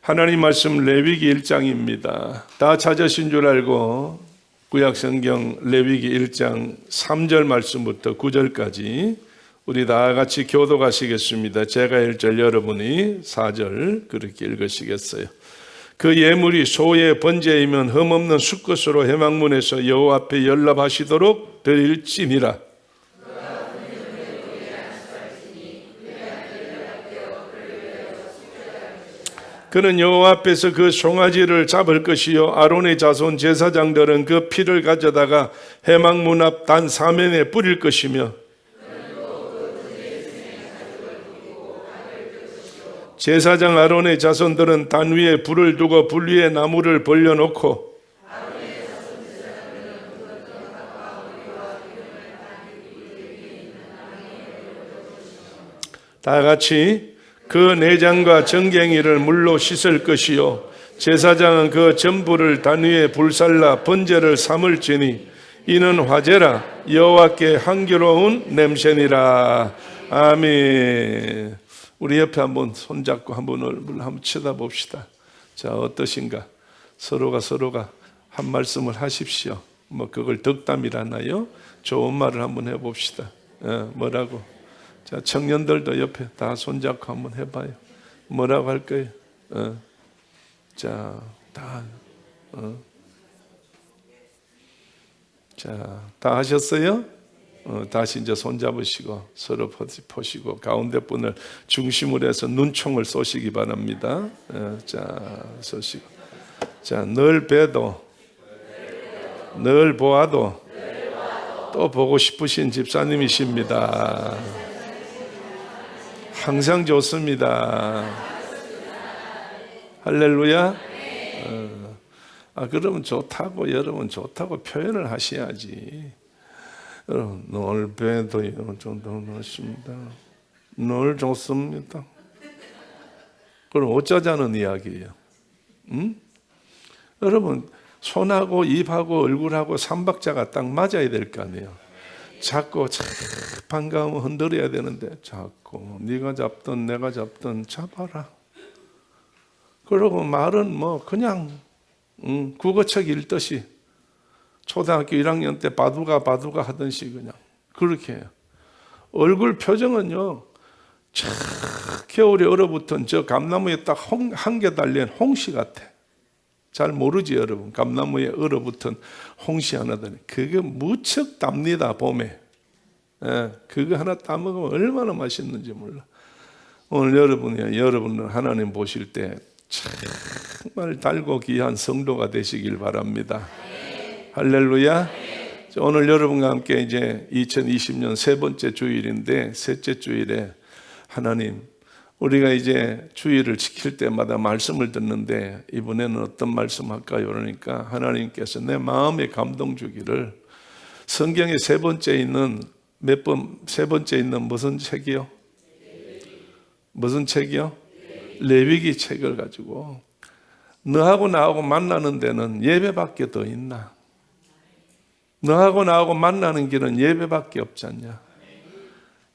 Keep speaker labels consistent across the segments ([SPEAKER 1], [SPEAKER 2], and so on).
[SPEAKER 1] 하나님 말씀 레위기 1장입니다. 다 찾으신 줄 알고 구약성경 레위기 1장 3절 말씀부터 9절까지 우리 다 같이 교독하시겠습니다. 제가 1절, 여러분이 4절 그렇게 읽으시겠어요. 그 예물이 소의 번제이면 흠없는 수컷으로 회막문에서 여호와 앞에 연락하시도록 드릴지니라. 그는 여호와 앞에서 그 송아지를 잡을 것이요 아론의 자손 제사장들은 그 피를 가져다가 회막문 앞 단 사면에 뿌릴 것이며 제사장 아론의 자손들은 단 위에 불을 두고 불 위에 나무를 벌려놓고 다 같이 그 내장과 정갱이를 물로 씻을 것이요 제사장은 그 전부를 단 위에 불살라 번제를 삼을지니 이는 화제라 여호와께 향기로운 냄새니라. 아멘. 우리 옆에 한번 손잡고 한번 얼굴 한번 쳐다봅시다. 자, 어떠신가? 서로가 한 말씀을 하십시오. 뭐 그걸 덕담이라나요? 좋은 말을 한번 해봅시다. 뭐라고? 자, 청년들도 옆에 다 손잡고 한번 해봐요. 뭐라고 할 거예요? 자, 다 하셨어요? 다시 이제 손잡으시고 서로 보시고 가운데 분을 중심으로 해서 눈총을 쏘시기 바랍니다. 자, 쏘시고. 자, 늘 봬도, 늘 보아도 또 보고 싶으신 집사님이십니다. 항상 좋습니다. 할렐루야. 그러면 좋다고, 여러분 좋다고 표현을 하셔야지. 늘 봬도 좋습니다. 늘 좋습니다. 그럼 어쩌자는 이야기예요? 여러분 손하고 입하고 얼굴하고 삼박자가 딱 맞아야 될 거 아니에요. 자꾸 반가우면 흔들어야 되는데 자꾸 네가 잡든 내가 잡든 잡아라. 그러고 말은 뭐 그냥 국어책 읽듯이 초등학교 1학년 때 바두가 하듯이 그냥 그렇게 해요. 얼굴 표정은요 겨울에 얼어붙은 저 감나무에 딱 한 개 달린 홍시 같아. 잘 모르지 여러분. 감나무에 얼어붙은 홍시 하나 달린 그게 무척 답니다. 봄에 그거 하나 따먹으면 얼마나 맛있는지 몰라. 오늘 여러분은 하나님 보실 때 정말 달고 귀한 성도가 되시길 바랍니다. 할렐루야. 오늘 여러분과 함께 이제 2020년 세 번째 주일인데 셋째 주일에 하나님 우리가 이제 주일을 지킬 때마다 말씀을 듣는데 이번에는 어떤 말씀 할까요? 그러니까 하나님께서 내 마음에 감동 주기를 성경에 세 번째 있는 무슨 책이요? 무슨 책이요? 레위기 책을 가지고 너하고 나하고 만나는 데는 예배밖에 더 있나? 너하고 나하고 만나는 길은 예배밖에 없지 않냐?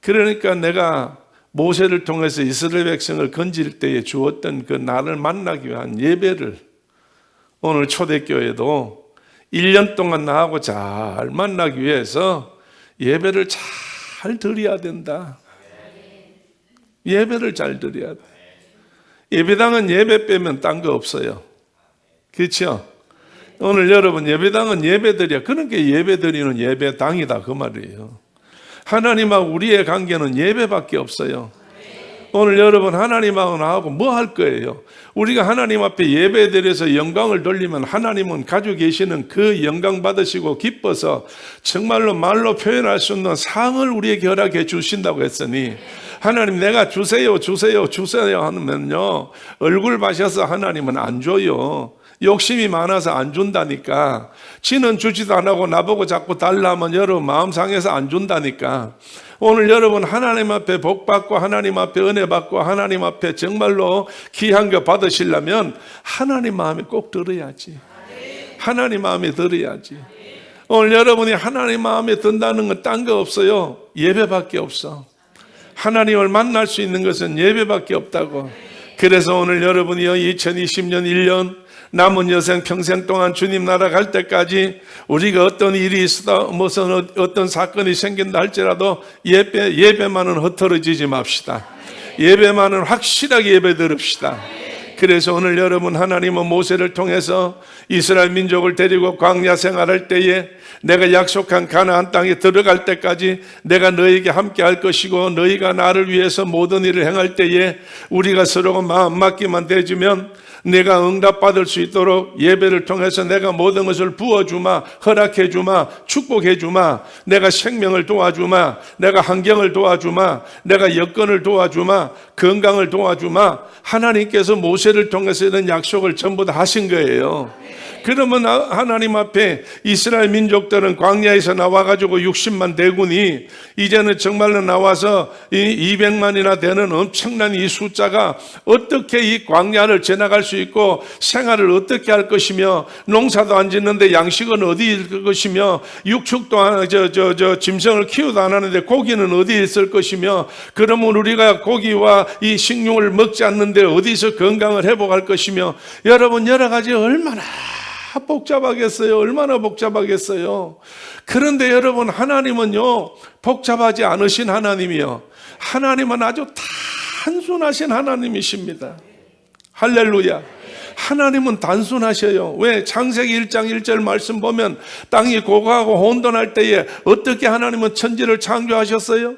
[SPEAKER 1] 그러니까 내가 모세를 통해서 이스라엘 백성을 건질 때에 주었던 그 나를 만나기 위한 예배를 오늘 초대교회도 1년 동안 나하고 잘 만나기 위해서 예배를 잘 드려야 된다. 예배를 잘 드려야 돼. 예배당은 예배 빼면 딴 거 없어요. 그렇죠? 오늘 여러분 예배당은 예배 드려. 그러니까 예배 드리는 예배당이다 그 말이에요. 하나님하고 우리의 관계는 예배밖에 없어요. 오늘 여러분 하나님하고 나하고 뭐 할 거예요? 우리가 하나님 앞에 예배 드려서 영광을 돌리면 하나님은 가지고 계시는 그 영광 받으시고 기뻐서 정말로 말로 표현할 수 없는 상을 우리에게 허락해 주신다고 했으니 하나님 내가 주세요 하면요 얼굴 봐셔서 하나님은 안 줘요. 욕심이 많아서 안 준다니까. 지는 주지도 안 하고 나보고 자꾸 달라 하면 여러분 마음 상해서 안 준다니까. 오늘 여러분 하나님 앞에 복 받고 하나님 앞에 은혜 받고 하나님 앞에 정말로 귀한 거 받으시려면 하나님 마음에 꼭 들어야지. 하나님 마음에 들어야지. 오늘 여러분이 하나님 마음에 든다는 건 딴 거 없어요. 예배밖에 없어. 하나님을 만날 수 있는 것은 예배밖에 없다고. 그래서 오늘 여러분이요 2020년 1년 남은 여생 평생 동안 주님 나라 갈 때까지 우리가 어떤 일이 있어도 무슨 어떤 사건이 생긴다 할지라도 예배만은 흩어지지 맙시다. 예배만은 확실하게 예배 드립시다. 그래서 오늘 여러분 하나님은 모세를 통해서 이스라엘 민족을 데리고 광야 생활할 때에 내가 약속한 가나안 땅에 들어갈 때까지 내가 너에게 함께 할 것이고 너희가 나를 위해서 모든 일을 행할 때에 우리가 서로가 마음 맞기만 되주면 내가 응답받을 수 있도록 예배를 통해서 내가 모든 것을 부어주마, 허락해주마, 축복해주마, 내가 생명을 도와주마, 내가 환경을 도와주마, 내가 여건을 도와주마, 건강을 도와주마. 하나님께서 모세를 통해서 이런 약속을 전부 다 하신 거예요. 그러면 하나님 앞에 이스라엘 민족들은 광야에서 나와가지고 60만 대군이 이제는 정말로 나와서 200만이나 되는 엄청난 이 숫자가 어떻게 이 광야를 지나갈 수 있고 생활을 어떻게 할 것이며 농사도 안 짓는데 양식은 어디 있을 것이며 육축도 짐승을 키우도 안 하는데 고기는 어디 있을 것이며 그러면 우리가 고기와 이 식용을 먹지 않는데 어디서 건강을 회복할 것이며 여러분 여러 가지 얼마나 복잡하겠어요. 얼마나 복잡하겠어요. 그런데 여러분 하나님은요 복잡하지 않으신 하나님이요 하나님은 아주 단순하신 하나님이십니다. 할렐루야. 하나님은 단순하셔요. 왜? 창세기 1장 1절 말씀 보면 땅이 고고하고 혼돈할 때에 어떻게 하나님은 천지를 창조하셨어요?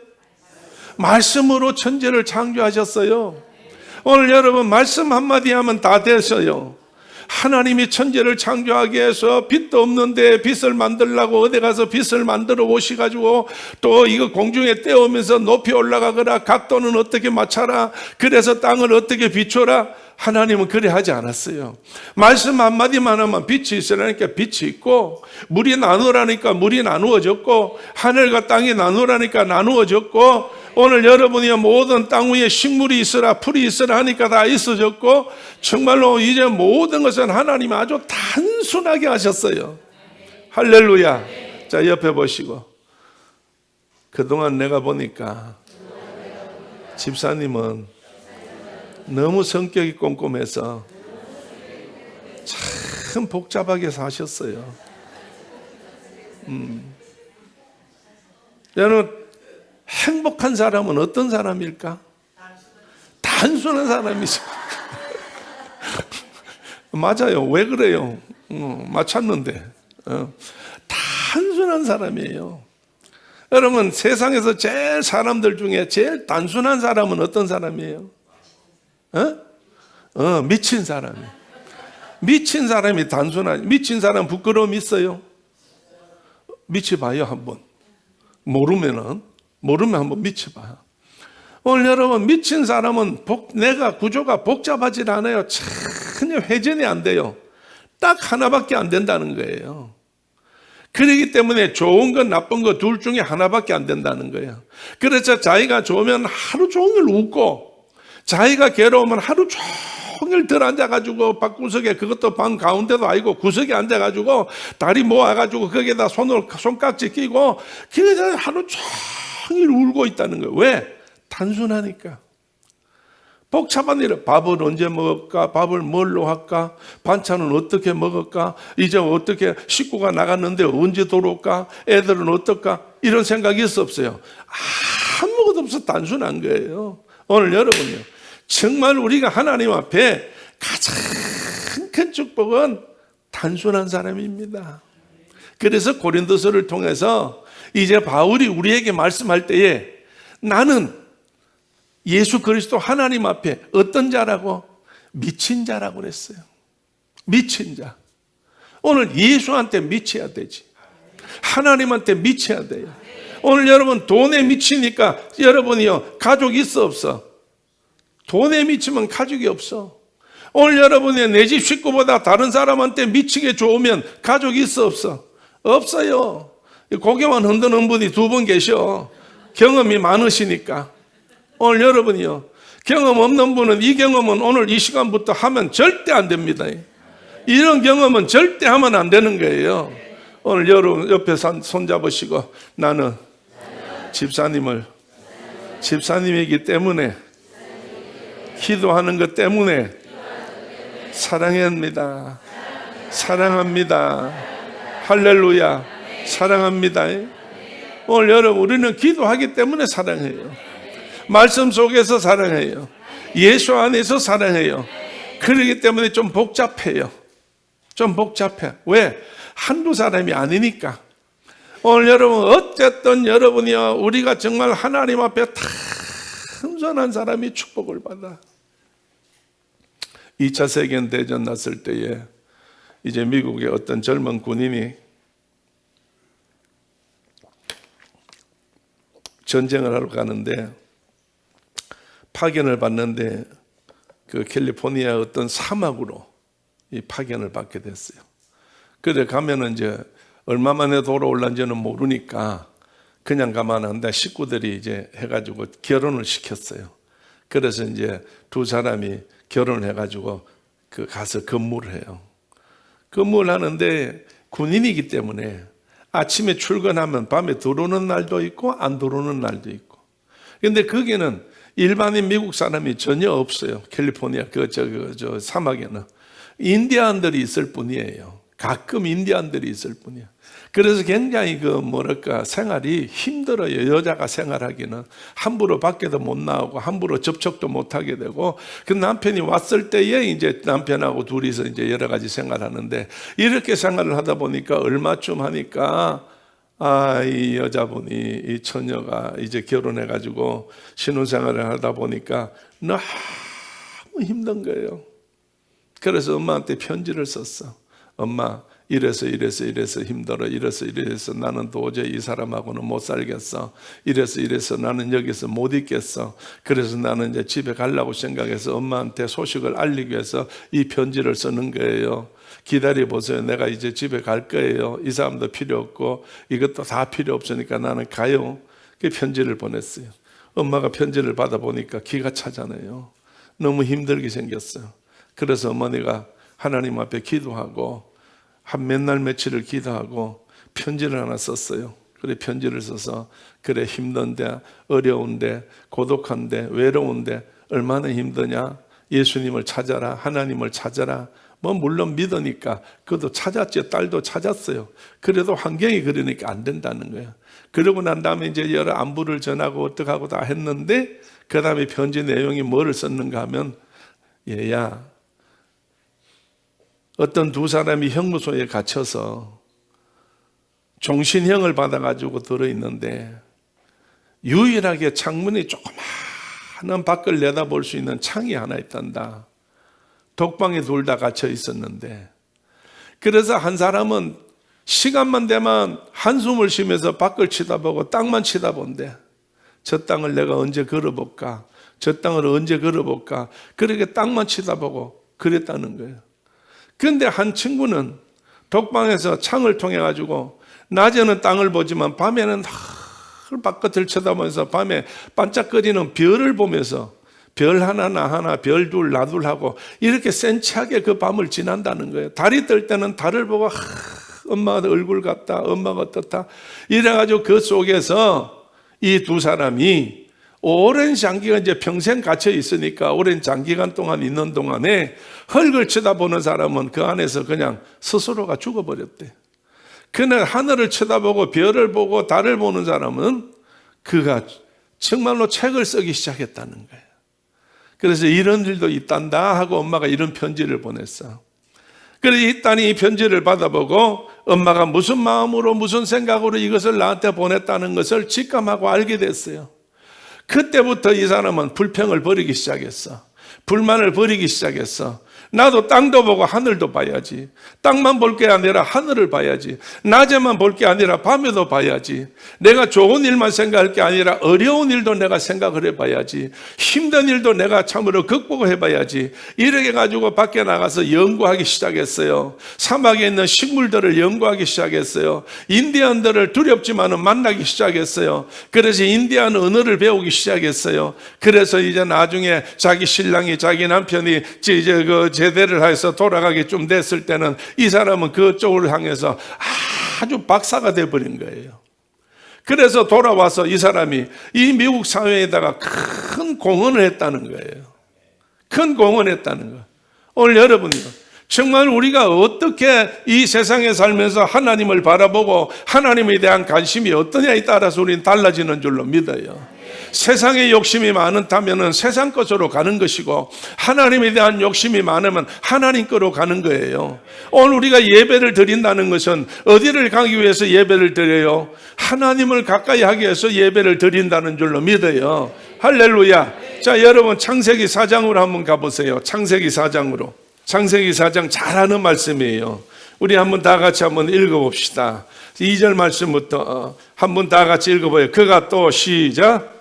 [SPEAKER 1] 말씀으로 천지를 창조하셨어요. 오늘 여러분 말씀 한마디 하면 다 됐어요. 하나님이 천지를 창조하기 위해서 빛도 없는데 빛을 만들려고 어디 가서 빛을 만들어 오시가지고 또 이거 공중에 떼어오면서 높이 올라가거라 각도는 어떻게 맞춰라 그래서 땅을 어떻게 비춰라. 하나님은 그래 하지 않았어요. 말씀 한마디만 하면 빛이 있으라니까 빛이 있고 물이 나누라니까 물이 나누어졌고 하늘과 땅이 나누라니까 나누어졌고 오늘 여러분이 모든 땅 위에 식물이 있으라 풀이 있으라 하니까 다 있어졌고 정말로 이제 모든 것은 하나님이 아주 단순하게 하셨어요. 할렐루야. 자 옆에 보시고 그동안 내가 보니까 집사님은 너무 성격이 꼼꼼해서 참 복잡하게 사셨어요. 여러분 행복한 사람은 어떤 사람일까? 단순한 사람이죠. 맞아요. 왜 그래요? 맞췄는데 단순한 사람이에요. 여러분 세상에서 제일 사람들 중에 제일 단순한 사람은 어떤 사람이에요? 미친 사람이에요. 미친 사람이 단순한 미친 사람 부끄러움 있어요? 미쳐봐요 한번. 모르면 한번 미쳐봐요. 오늘 여러분 미친 사람은 내가 구조가 복잡하지 않아요. 전혀 회전이 안 돼요. 딱 하나밖에 안 된다는 거예요. 그렇기 때문에 좋은 건 나쁜 거 둘 중에 하나밖에 안 된다는 거예요. 그래서 자기가 좋으면 하루 종일 웃고 자기가 괴로우면 하루 종일 들 앉아가지고 방구석에 그것도 방 가운데도 아니고 구석에 앉아가지고 다리 모아가지고 거기에다 손깍지 끼고 그래서 하루 종일 울고 있다는 거예요. 왜? 단순하니까. 복잡한 일은 밥을 언제 먹을까? 밥을 뭘로 할까? 반찬은 어떻게 먹을까? 이제 어떻게 식구가 나갔는데 언제 들어올까? 애들은 어떨까? 이런 생각이 있어 없어요? 아무것도 없어 단순한 거예요. 오늘 여러분요 정말 우리가 하나님 앞에 가장 큰 축복은 단순한 사람입니다. 그래서 고린도서를 통해서 이제 바울이 우리에게 말씀할 때에 나는 예수 그리스도 하나님 앞에 어떤 자라고? 미친 자라고 그랬어요. 미친 자. 오늘 예수한테 미쳐야 되지. 하나님한테 미쳐야 돼요. 오늘 여러분 돈에 미치니까 여러분이요 가족 있어 없어? 돈에 미치면 가족이 없어. 오늘 여러분이 내 집 식구보다 다른 사람한테 미치게 좋으면 가족이 있어 없어? 없어요. 고개만 흔드는 분이 두 분 계셔. 경험이 많으시니까. 오늘 여러분이요 경험 없는 분은 이 경험은 오늘 이 시간부터 하면 절대 안 됩니다. 이런 경험은 절대 하면 안 되는 거예요. 오늘 여러분 옆에 손잡으시고 나는 집사님이기 때문에 기도하는 것 때문에 사랑합니다. 사랑합니다. 할렐루야. 사랑합니다. 오늘 여러분, 우리는 기도하기 때문에 사랑해요. 말씀 속에서 사랑해요. 예수 안에서 사랑해요. 그렇기 때문에 좀 복잡해요. 좀 복잡해. 왜? 한두 사람이 아니니까. 오늘 여러분, 어쨌든 여러분이요, 우리가 정말 하나님 앞에 단순한 사람이 축복을 받아. 2차 세계대전 났을 때에 이제 미국의 어떤 젊은 군인이 전쟁을 하러 가는데 파견을 받는데 그 캘리포니아 어떤 사막으로 이 파견을 받게 됐어요. 그래 가면은 이제 얼마 만에 돌아올란지는 모르니까 그냥 가만 한데 식구들이 이제 해가지고 결혼을 시켰어요. 그래서 이제 두 사람이 결혼을 해가지고 그 가서 근무를 해요. 근무를 하는데 군인이기 때문에 아침에 출근하면 밤에 들어오는 날도 있고 안 들어오는 날도 있고. 근데 거기는 일반인 미국 사람이 전혀 없어요. 캘리포니아 저 사막에는 인디안들이 있을 뿐이에요. 가끔 인디안들이 있을 뿐이야. 그래서 굉장히 생활이 힘들어요. 여자가 생활하기는 함부로 밖에도 못 나오고 함부로 접촉도 못 하게 되고, 그 남편이 왔을 때에 이제 남편하고 둘이서 이제 여러 가지 생활하는데, 이렇게 생활을 하다 보니까 얼마쯤 하니까 이 여자분이, 이 처녀가 이제 결혼해가지고 신혼생활을 하다 보니까 너무 힘든 거예요. 그래서 엄마한테 편지를 썼어. 엄마, 이래서 힘들어. 이래서 나는 도저히 이 사람하고는 못 살겠어. 이래서 나는 여기서 못 있겠어. 그래서 나는 이제 집에 가려고 생각해서 엄마한테 소식을 알리기 위해서 이 편지를 쓰는 거예요. 기다려 보세요. 내가 이제 집에 갈 거예요. 이 사람도 필요 없고 이것도 다 필요 없으니까 나는 가요. 그 편지를 보냈어요. 엄마가 편지를 받아보니까 기가 차잖아요. 너무 힘들게 생겼어요. 그래서 어머니가 하나님 앞에 기도하고 한 몇 날 며칠을 기도하고 편지를 하나 썼어요. 그래 편지를 써서, 그래 힘든데, 어려운데, 고독한데, 외로운데 얼마나 힘드냐, 예수님을 찾아라, 하나님을 찾아라. 뭐 물론 믿으니까 그것도 찾았죠. 딸도 찾았어요. 그래도 환경이 그러니까 안 된다는 거예요. 그러고 난 다음에 이제 여러 안부를 전하고 어떡하고 다 했는데, 그 다음에 편지 내용이 뭐를 썼는가 하면, 얘야, 어떤 두 사람이 형무소에 갇혀서 종신형을 받아가지고 들어있는데, 유일하게 창문이 조그마한 밖을 내다볼 수 있는 창이 하나 있단다. 독방에 둘 다 갇혀 있었는데, 그래서 한 사람은 시간만 되면 한숨을 쉬면서 밖을 쳐다보고 땅만 쳐다본대. 저 땅을 내가 언제 걸어볼까? 저 땅을 언제 걸어볼까? 그렇게 땅만 쳐다보고 그랬다는 거예요. 그런데 한 친구는 독방에서 창을 통해 가지고 낮에는 땅을 보지만 밤에는 바깥을 쳐다보면서 밤에 반짝거리는 별을 보면서 별 하나 나 하나, 별 둘 나 둘 하고 이렇게 센치하게 그 밤을 지난다는 거예요. 달이 뜰 때는 달을 보고 엄마가 얼굴 같다, 엄마가 어떻다, 이래가지고 그 속에서 이 두 사람이 오랜 장기간, 이제 평생 갇혀 있으니까 오랜 장기간 동안 있는 동안에 흙을 쳐다보는 사람은 그 안에서 그냥 스스로가 죽어버렸대. 그날 하늘을 쳐다보고 별을 보고 달을 보는 사람은 그가 정말로 책을 쓰기 시작했다는 거예요. 그래서 이런 일도 있단다 하고 엄마가 이런 편지를 보냈어. 그래서 이 딸이 이 편지를 받아보고 엄마가 무슨 마음으로 무슨 생각으로 이것을 나한테 보냈다는 것을 직감하고 알게 됐어요. 그때부터 이 사람은 불평을 버리기 시작했어. 불만을 버리기 시작했어. 나도 땅도 보고 하늘도 봐야지. 땅만 볼 게 아니라 하늘을 봐야지. 낮에만 볼 게 아니라 밤에도 봐야지. 내가 좋은 일만 생각할 게 아니라 어려운 일도 내가 생각을 해봐야지. 힘든 일도 내가 참으로 극복해봐야지. 이렇게 가지고 밖에 나가서 연구하기 시작했어요. 사막에 있는 식물들을 연구하기 시작했어요. 인디안들을 두렵지만은 만나기 시작했어요. 그래서 인디안 언어를 배우기 시작했어요. 그래서 이제 나중에 자기 신랑이, 자기 남편이 이제 제대를 해서 돌아가기 좀 됐을 때는 이 사람은 그쪽을 향해서 아주 박사가 돼버린 거예요. 그래서 돌아와서 이 사람이 이 미국 사회에다가 큰 공헌을 했다는 거예요. 큰 공헌했다는 거. 오늘 여러분이요, 정말 우리가 어떻게 이 세상에 살면서 하나님을 바라보고 하나님에 대한 관심이 어떠냐에 따라서 우리는 달라지는 줄로 믿어요. 세상에 욕심이 많다면 세상 것으로 가는 것이고, 하나님에 대한 욕심이 많으면 하나님 거로 가는 거예요. 오늘 우리가 예배를 드린다는 것은 어디를 가기 위해서 예배를 드려요? 하나님을 가까이 하기 위해서 예배를 드린다는 줄로 믿어요. 할렐루야. 자, 여러분 창세기 4장으로 한번 가보세요. 창세기 4장으로. 창세기 4장 잘 아는 말씀이에요. 우리 한번 다 같이 한번 읽어봅시다. 2절 말씀부터 한번 다 같이 읽어봐요. 그가 또 시작.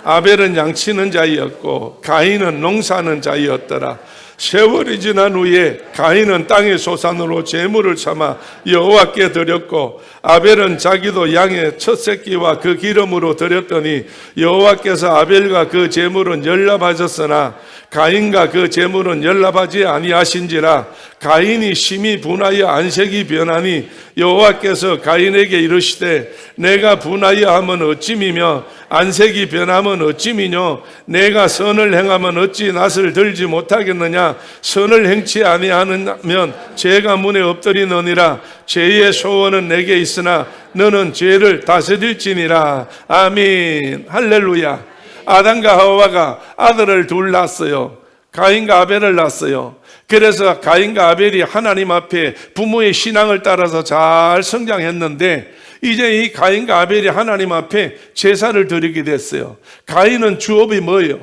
[SPEAKER 1] 아벨은 양치는 자이었고 가인은 농사하는 자이었더라. 세월이 지난 후에 가인은 땅의 소산으로 제물을 삼아 여호와께 드렸고, 아벨은 자기도 양의 첫 새끼와 그 기름으로 드렸더니 여호와께서 아벨과 그 제물은 연락하셨으나 가인과 그 제물은 연락하지 아니하신지라. 가인이 심히 분하여 안색이 변하니 여호와께서 가인에게 이르시되 내가 분하여 하면 어찌미며 안색이 변하면 어찌미뇨. 내가 선을 행하면 어찌 낯을 들지 못하겠느냐. 선을 행치 아니하면 죄가 문에 엎드리느니라. 죄의 소원은 내게 있으나 너는 죄를 다스릴지니라. 아멘. 할렐루야. 아담과 하와가 아들을 둘 낳았어요. 가인과 아벨을 낳았어요. 그래서 가인과 아벨이 하나님 앞에 부모의 신앙을 따라서 잘 성장했는데, 이제 이 가인과 아벨이 하나님 앞에 제사를 드리게 됐어요. 가인은 주업이 뭐예요?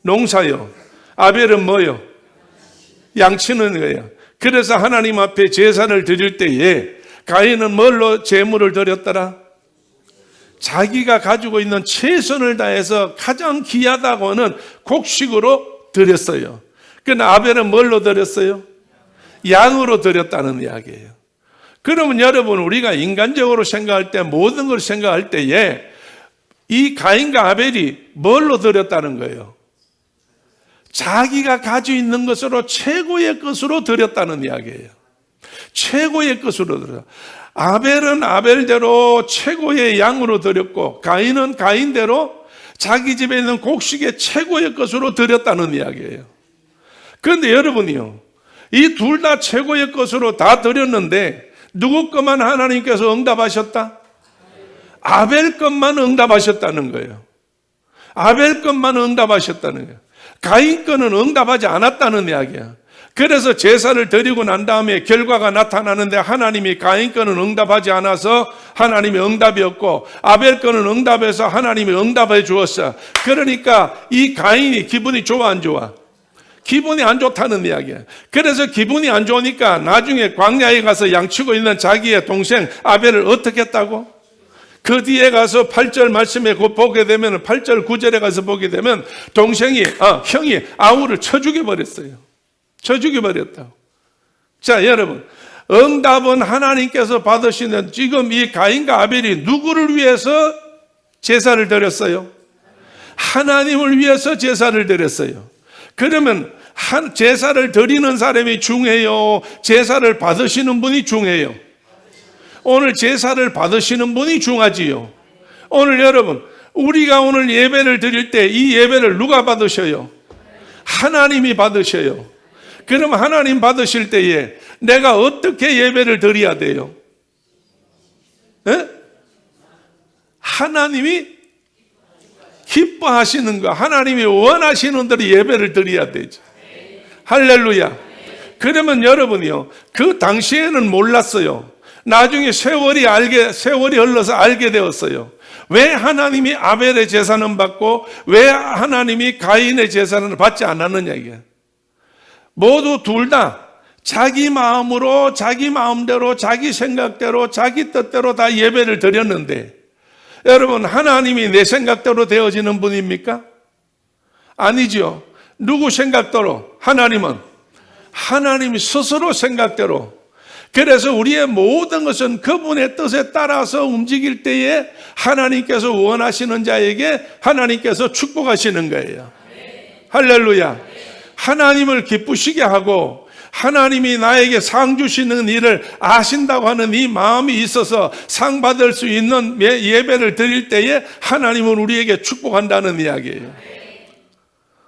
[SPEAKER 1] 농사요. 아벨은 뭐예요? 양치는 거예요. 그래서 하나님 앞에 제사를 드릴 때에 가인은 뭘로 제물을 드렸더라? 자기가 가지고 있는 최선을 다해서 가장 귀하다고 하는 곡식으로 드렸어요. 그러나 아벨은 뭘로 드렸어요? 양으로 드렸다는 이야기예요. 그러면 여러분, 우리가 인간적으로 생각할 때, 모든 걸 생각할 때에 이 가인과 아벨이 뭘로 드렸다는 거예요? 자기가 가지고 있는 것으로 최고의 것으로 드렸다는 이야기예요. 최고의 것으로 드렸다. 아벨은 아벨대로 최고의 양으로 드렸고, 가인은 가인대로 자기 집에 있는 곡식의 최고의 것으로 드렸다는 이야기예요. 그런데 여러분이요, 이 둘 다 최고의 것으로 다 드렸는데 누구 것만 하나님께서 응답하셨다? 아벨 것만 응답하셨다는 거예요. 아벨 것만 응답하셨다는 거예요. 가인 거는 응답하지 않았다는 이야기야. 그래서 제사를 드리고 난 다음에 결과가 나타나는데 하나님이 가인 거는 응답하지 않아서 하나님이 응답이 없고, 아벨 거는 응답해서 하나님이 응답해 주었어. 그러니까 이 가인이 기분이 좋아 안 좋아? 기분이 안 좋다는 이야기야. 그래서 기분이 안 좋으니까 나중에 광야에 가서 양치고 있는 자기의 동생 아벨을 어떻게 했다고? 그 뒤에 가서 8절 말씀에 보게 되면, 8절 9절에 가서 보게 되면 형이 아우를 쳐 죽여버렸어요. 쳐 죽여버렸다고. 자, 여러분, 응답은 하나님께서 받으시는, 지금 이 가인과 아벨이 누구를 위해서 제사를 드렸어요? 하나님을 위해서 제사를 드렸어요. 그러면 제사를 드리는 사람이 중요해요? 제사를 받으시는 분이 중요해요? 오늘 제사를 받으시는 분이 중요하지요. 오늘 여러분, 우리가 오늘 예배를 드릴 때 이 예배를 누가 받으셔요? 하나님이 받으셔요. 그럼 하나님 받으실 때에 내가 어떻게 예배를 드려야 돼요? 에? 하나님이 기뻐하시는 거, 하나님이 원하시는 대로 예배를 드려야 되죠. 할렐루야. 그러면 여러분이요, 그 당시에는 몰랐어요. 나중에 세월이 흘러서 알게 되었어요. 왜 하나님이 아벨의 제사는 받고 왜 하나님이 가인의 제사는 받지 않았느냐, 이게. 모두 둘 다 자기 마음으로, 자기 마음대로, 자기 생각대로, 자기 뜻대로 다 예배를 드렸는데, 여러분, 하나님이 내 생각대로 되어지는 분입니까? 아니죠. 누구 생각대로? 하나님은 하나님이 스스로 생각대로. 그래서 우리의 모든 것은 그분의 뜻에 따라서 움직일 때에 하나님께서 원하시는 자에게 하나님께서 축복하시는 거예요. 할렐루야. 하나님을 기쁘시게 하고 하나님이 나에게 상 주시는 일을 아신다고 하는 이 마음이 있어서 상 받을 수 있는 예배를 드릴 때에 하나님은 우리에게 축복한다는 이야기예요.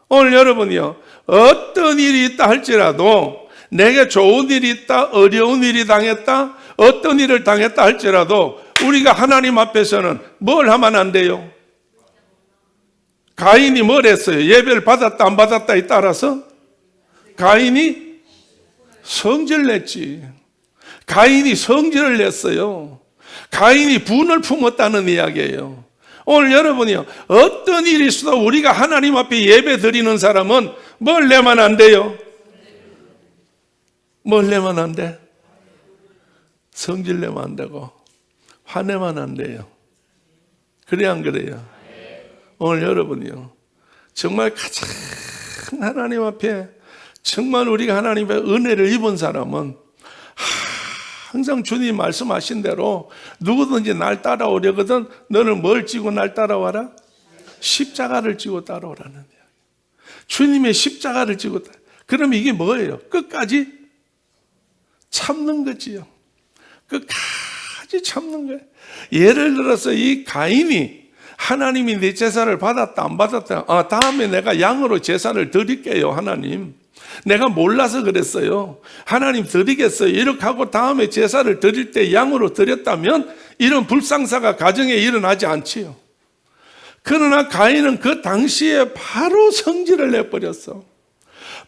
[SPEAKER 1] 오늘 여러분이요, 어떤 일이 있다 할지라도, 내게 좋은 일이 있다, 어려운 일이 당했다, 어떤 일을 당했다 할지라도 우리가 하나님 앞에서는 뭘 하면 안 돼요? 가인이 뭘 했어요? 예배를 받았다 안 받았다에 따라서 가인이 성질 냈지. 가인이 성질을 냈어요. 가인이 분을 품었다는 이야기예요. 오늘 여러분이요, 어떤 일이 있어도 우리가 하나님 앞에 예배 드리는 사람은 뭘 내면 안 돼요? 뭘 내면 안 돼? 성질 내면 안 되고 화내면 안 돼요. 그래 안 그래요? 오늘 여러분이요, 정말 가장 하나님 앞에, 정말 우리가 하나님의 은혜를 입은 사람은 항상 주님 말씀하신 대로 누구든지 날 따라오려거든 너는 뭘 지고 날 따라와라? 십자가를 지고 따라오라는 이야기. 주님의 십자가를 지고 그럼 이게 뭐예요? 끝까지 참는 거지요. 끝까지 참는 거예요. 예를 들어서 이 가인이 하나님이 내 제사를 받았다 안 받았다, 다음에 내가 양으로 제사를 드릴게요 하나님, 내가 몰라서 그랬어요, 하나님 드리겠어요 이렇게 하고 다음에 제사를 드릴 때 양으로 드렸다면 이런 불상사가 가정에 일어나지 않지요. 그러나 가인은 그 당시에 바로 성질을 내버렸어.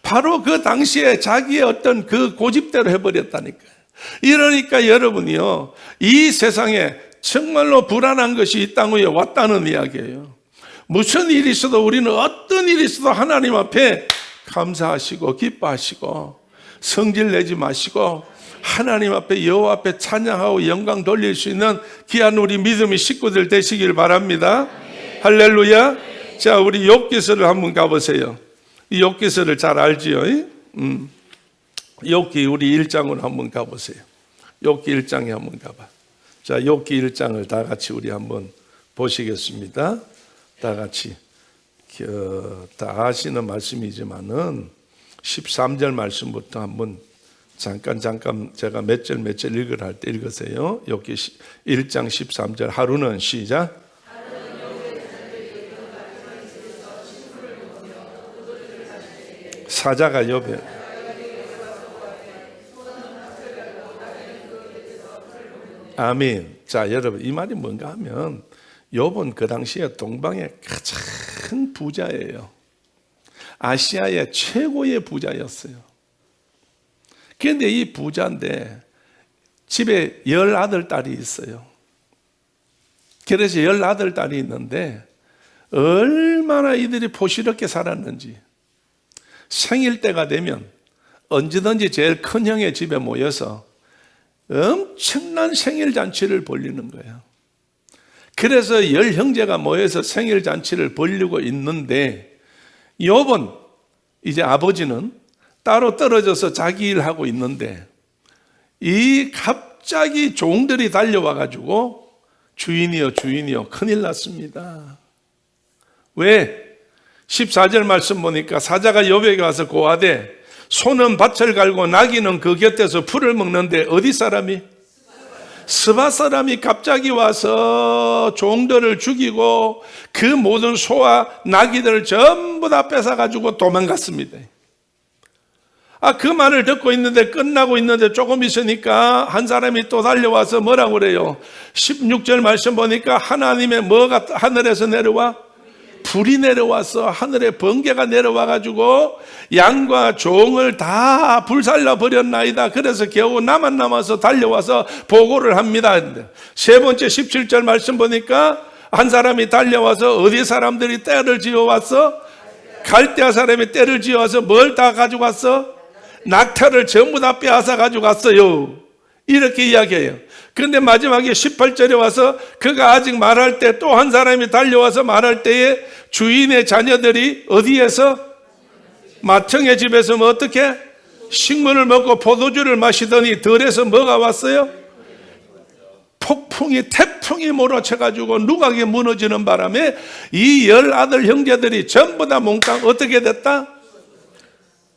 [SPEAKER 1] 바로 그 당시에 자기의 어떤 그 고집대로 해버렸다니까요. 이러니까 여러분이요, 이 세상에 정말로 불안한 것이 이 땅 위에 왔다는 이야기예요. 무슨 일이 있어도 우리는 어떤 일이 있어도 하나님 앞에 감사하시고 기뻐하시고 성질 내지 마시고 하나님 앞에, 여호와 앞에 찬양하고 영광 돌릴 수 있는 귀한 우리 믿음의 식구들 되시길 바랍니다. 할렐루야. 자, 우리 욥기서를 한번 가보세요. 이 욥기서를 잘 알지요? 욥기 우리 1장으로 한번 가보세요. 욥기 1장에 한번 가봐. 자, 욥기 1장을 다 같이 우리 한번 보시겠습니다. 다 같이. 다 아시는 말씀이지만은 13절 말씀부터 한번 잠깐 제가 몇 절 읽으라 할 때 읽으세요. 욥기 1장 13절. 하루는 시작. 사자가 욥에 아멘. 자, 여러분, 이 말이 뭔가 하면 욥은 그 당시에 동방의 가장 부자예요. 아시아의 최고의 부자였어요. 그런데 이 부자인데 집에 10아들딸이 있어요. 그래서 10아들딸이 있는데 얼마나 이들이 포시럽게 살았는지, 생일 때가 되면 언제든지 제일 큰 형의 집에 모여서 엄청난 생일 잔치를 벌리는 거예요. 그래서 10형제가 모여서 생일 잔치를 벌리고 있는데 욥은 이제 아버지는 따로 떨어져서 자기 일하고 있는데 이 갑자기 종들이 달려와 가지고 주인이여 큰일 났습니다. 왜? 14절 말씀 보니까 사자가 욥에게 와서 고하되 소는 밭을 갈고 나귀는 그 곁에서 풀을 먹는데 어디 사람이? 스바 사람이 갑자기 와서 종들을 죽이고 그 모든 소와 나귀들을 전부 다 뺏어가지고 도망갔습니다. 그 말을 듣고 있는데, 끝나고 있는데 조금 있으니까 한 사람이 또 달려와서 뭐라고 그래요? 16절 말씀 보니까 하나님의 뭐가 하늘에서 내려와? 불이 내려와서 하늘에 번개가 내려와가지고 양과 종을 다 불살라 버렸나이다. 그래서 겨우 나만 남아서 달려와서 보고를 합니다. 세 번째 17절 말씀 보니까 한 사람이 달려와서 어디 사람들이 떼를 지어왔어? 갈대아 사람이 떼를 지어와서 뭘 다 가지고 왔어? 낙타를 전부 다 빼앗아 가지고 왔어요. 이렇게 이야기해요. 그런데 마지막에 18절에 와서 그가 아직 말할 때 또 한 사람이 달려와서 말할 때에 주인의 자녀들이 어디에서? 마청의 집에서 뭐 어떻게? 식물을 먹고 포도주를 마시더니 들에서 뭐가 왔어요? 폭풍이, 태풍이 몰아쳐가지고 누각이 무너지는 바람에 이 10아들 형제들이 전부 다 몽땅 어떻게 됐다?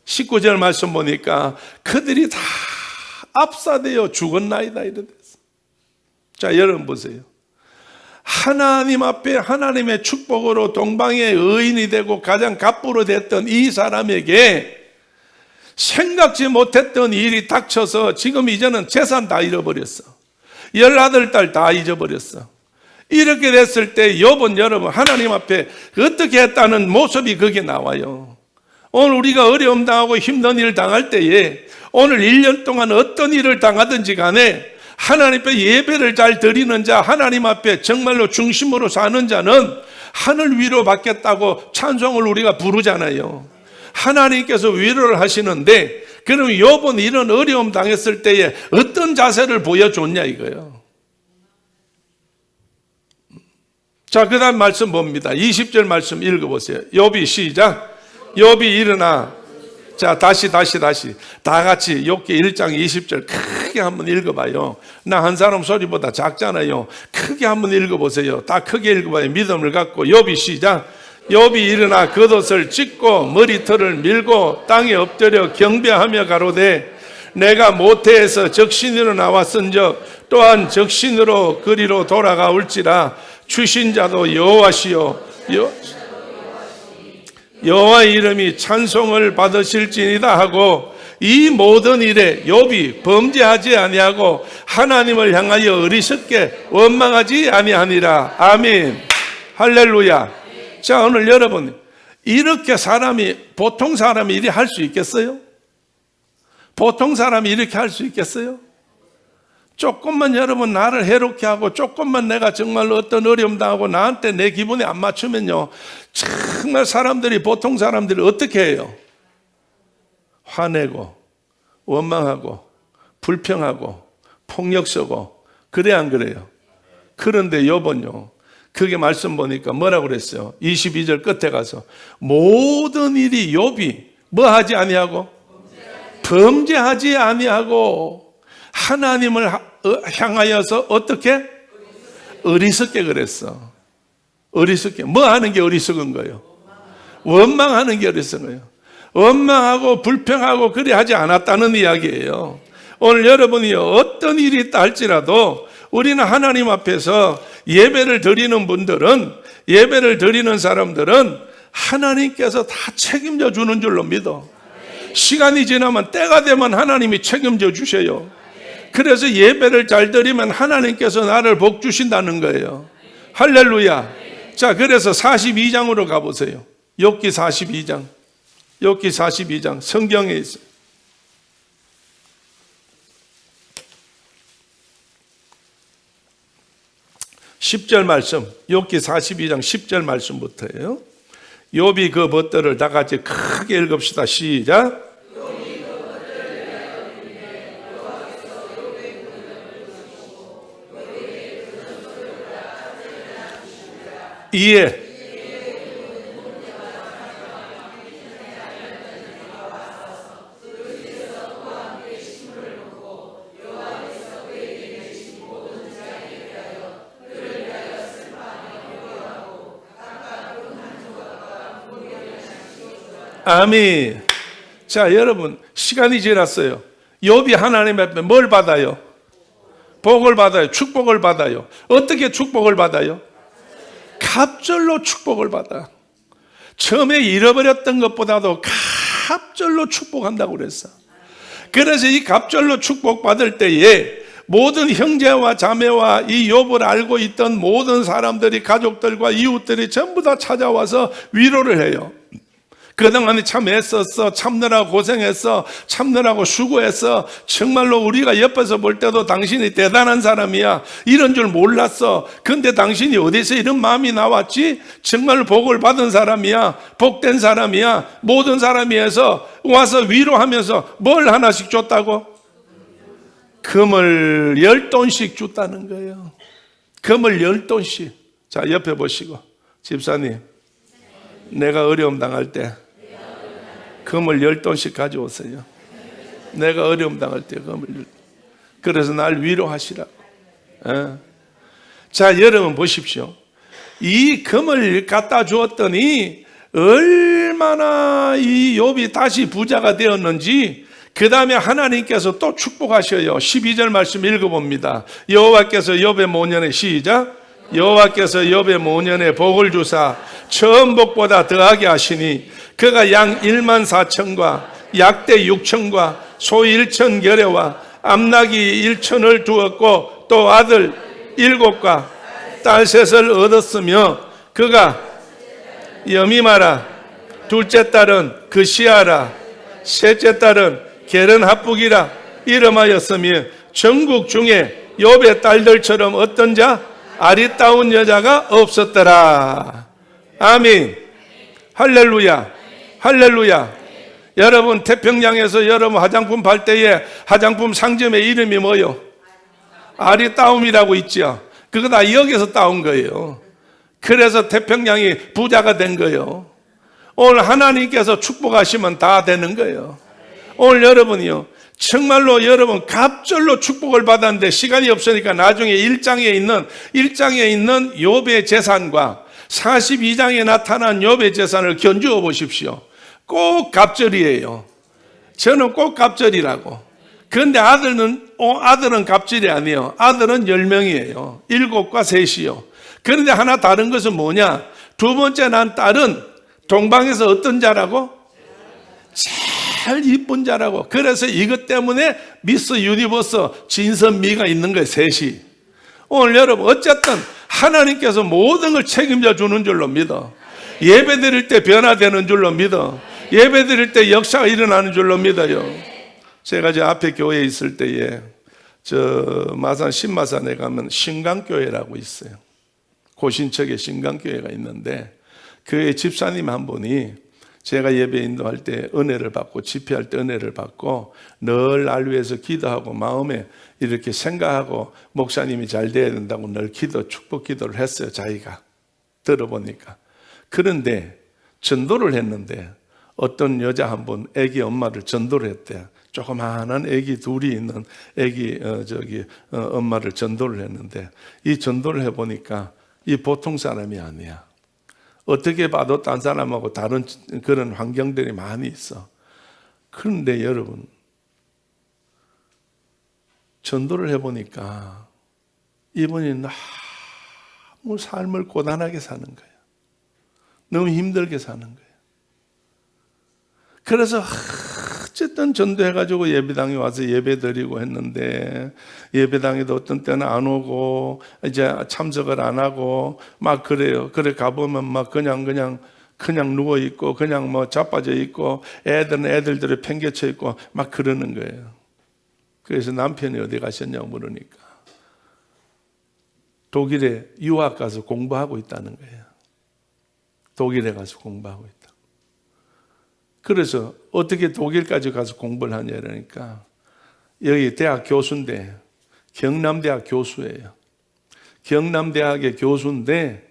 [SPEAKER 1] 19절 말씀 보니까 그들이 다 압사되어 죽었나이다 이랬어. 자, 여러분 보세요. 하나님 앞에 하나님의 축복으로 동방의 의인이 되고 가장 갑부로 됐던 이 사람에게 생각지 못했던 일이 닥쳐서 지금 이제는 재산 다 잃어버렸어. 18딸 다 잊어버렸어. 이렇게 됐을 때 욥은 여러분 하나님 앞에 어떻게 했다는 모습이 거기에 나와요. 오늘 우리가 어려움 당하고 힘든 일을 당할 때에 오늘 1년 동안 어떤 일을 당하든지 간에 하나님 앞에 예배를 잘 드리는 자, 하나님 앞에 정말로 중심으로 사는 자는 하늘 위로 받겠다고 찬송을 우리가 부르잖아요. 하나님께서 위로를 하시는데 그럼 욥은 이런 어려움 당했을 때에 어떤 자세를 보여줬냐 이거예요. 자, 그 다음 말씀 봅니다. 20절 말씀 읽어보세요. 욥이 시작. 욥이 일어나. 자, 다시 다 같이 욥기 1장 20절 크게 한번 읽어봐요. 나 한 사람 소리보다 작잖아요. 크게 한번 읽어보세요. 다 크게 읽어봐요. 믿음을 갖고. 욥이 시작. 욥이 일어나 겉옷을 찢고 머리털을 밀고 땅에 엎드려 경배하며 가로되 내가 모태에서 적신으로 나왔은즉 또한 적신으로 그리로 돌아가올지라. 주신 자도 여호와시요 여호와의 이름이 찬송을 받으실지니다 하고 이 모든 일에 욥이 범죄하지 아니하고 하나님을 향하여 어리석게 원망하지 아니하니라. 아멘. 할렐루야. 자, 오늘 여러분 이렇게 보통 사람이 이렇게 할 수 있겠어요? 보통 사람이 이렇게 할 수 있겠어요? 조금만 여러분 나를 해롭게 하고 조금만 내가 정말로 어떤 어려움 당하고 나한테 내 기분에 안 맞추면요, 정말 보통 사람들이 어떻게 해요? 화내고 원망하고 불평하고 폭력 쓰고 그래 안 그래요? 그런데 욥은요, 그게 말씀 보니까 뭐라고 그랬어요? 22절 끝에 가서 모든 일이 욥이 뭐 하지 아니하고? 범죄하지 아니하고 하나님을 향하여서 어떻게? 어리석게 그랬어. 어리석게. 뭐 하는 게 어리석은 거예요? 원망하는 게 어리석은 거예요. 원망하고 불평하고 그래 하지 않았다는 이야기예요. 오늘 여러분이 어떤 일이 있다 할지라도 우리는 하나님 앞에서 예배를 드리는 분들은, 예배를 드리는 사람들은 하나님께서 다 책임져 주는 줄로 믿어. 시간이 지나면 때가 되면 하나님이 책임져 주셔요. 그래서 예배를 잘 드리면 하나님께서 나를 복 주신다는 거예요. 할렐루야. 자, 그래서 42장으로 가보세요. 욥기 42장. 욥기 42장 성경에 있어요. 10절 말씀, 욥기 42장 10절 말씀부터예요. 욥이 그 벗들을 다 같이 크게 읽읍시다. 시작. 이에 아멘. 자, 여러분 시간이 지났어요. 욥이 하나님 앞에 뭘 받아요? 복을 받아요. 축복을 받아요. 어떻게 축복을 받아요? 갑절로 축복을 받아. 처음에 잃어버렸던 것보다도 갑절로 축복한다고 그랬어. 그래서 이 갑절로 축복받을 때에 모든 형제와 자매와 이 욥을 알고 있던 모든 사람들이, 가족들과 이웃들이 전부 다 찾아와서 위로를 해요. 그동안에 참 애썼어. 참느라고 고생했어. 참느라고 수고했어. 정말로 우리가 옆에서 볼 때도 당신이 대단한 사람이야. 이런 줄 몰랐어. 근데 당신이 어디서 이런 마음이 나왔지? 정말 복을 받은 사람이야. 복된 사람이야. 모든 사람이 해서 와서 위로하면서 뭘 하나씩 줬다고? 금을 10돈씩 줬다는 거예요. 금을 10돈씩. 자, 옆에 보시고. 집사님, 내가 어려움 당할 때 금을 10돈씩 가져오세요. 내가 어려움 당할 때 금을 10돈. 그래서 날 위로하시라고. 자, 여러분 보십시오. 이 금을 갖다 주었더니 얼마나 얼마나 이 욥이 다시 부자가 되었는지 그 다음에 하나님께서 또 축복하셔요. 12절 말씀 읽어봅니다. 여호와께서 욥의 모년에 시작. 여호와께서 욥의 모년에 복을 주사 처음 복보다 더하게 하시니 그가 양 1만 4천과 약대 6천과 소 1천 결회와 암나귀 1천을 두었고 또 아들 7과 딸 3을 얻었으며 그가 여미마라 둘째 딸은 그시아라 셋째 딸은 게른합북이라 이름하였으며 전국 중에 욥의 딸들처럼 어떤 자 아리따운 여자가 없었더라. 아멘. 할렐루야. 할렐루야. 여러분 태평양에서 여러분 화장품 팔 때에 화장품 상점의 이름이 뭐요? 아리따움이라고 있죠. 그거 다 여기서 따온 거예요. 그래서 태평양이 부자가 된 거예요. 오늘 하나님께서 축복하시면 다 되는 거예요. 오늘 여러분이요, 정말로 여러분 갑절로 축복을 받았는데 시간이 없으니까 나중에 1장에 있는 욥의 재산과 42장에 나타난 욥의 재산을 견주어 보십시오. 꼭 갑절이에요. 저는 꼭 갑절이라고. 그런데 아들은 갑절이 아니에요. 아들은 10명이에요. 7과 3이요. 그런데 하나 다른 것은 뭐냐? 두 번째 난 딸은 동방에서 어떤 자라고? 제일 이쁜 자라고. 그래서 이것 때문에 미스 유니버스 진선미가 있는 거예요. 셋이. 오늘 여러분 어쨌든 하나님께서 모든 걸 책임져 주는 줄로 믿어. 예배 드릴 때 변화되는 줄로 믿어. 예배 드릴 때 역사가 일어나는 줄로 믿어요. 제가 저 앞에 교회에 있을 때에 저 마산 신마산에 가면 신강교회라고 있어요. 고신척에 신강교회가 있는데 그 집사님 한 분이 제가 예배 인도할 때 은혜를 받고 집회할 때 은혜를 받고 늘 날 위해서 기도하고 마음에 이렇게 생각하고 목사님이 잘 돼야 된다고 늘 축복 기도를 했어요. 자기가 들어보니까. 그런데 전도를 했는데 어떤 여자 한 분 아기 엄마를 전도를 했대요. 조그마한 아기 둘이 있는 아기 엄마를 전도를 했는데 이 전도를 해보니까 이 보통 사람이 아니야. 어떻게 봐도 딴 사람하고 다른 그런 환경들이 많이 있어. 그런데 여러분 전도를 해보니까 이분이 너무 삶을 고단하게 사는 거예요. 너무 힘들게 사는 거예요. 그래서 어쨌든 전도해가지고 예배당에 와서 예배 드리고 했는데 예배당에도 어떤 때는 안 오고 이제 참석을 안 하고 막 그래요. 그래 가보면 막 그냥 누워있고 그냥 뭐 자빠져 있고 애들은 애들대로 팽개쳐 있고 막 그러는 거예요. 그래서 남편이 어디 가셨냐고 물으니까 독일에 유학 가서 공부하고 있다는 거예요. 독일에 가서 공부하고 있다. 그래서 어떻게 독일까지 가서 공부를 하냐 그러니까 여기 대학 교수인데 경남대학 교수예요. 경남대학의 교수인데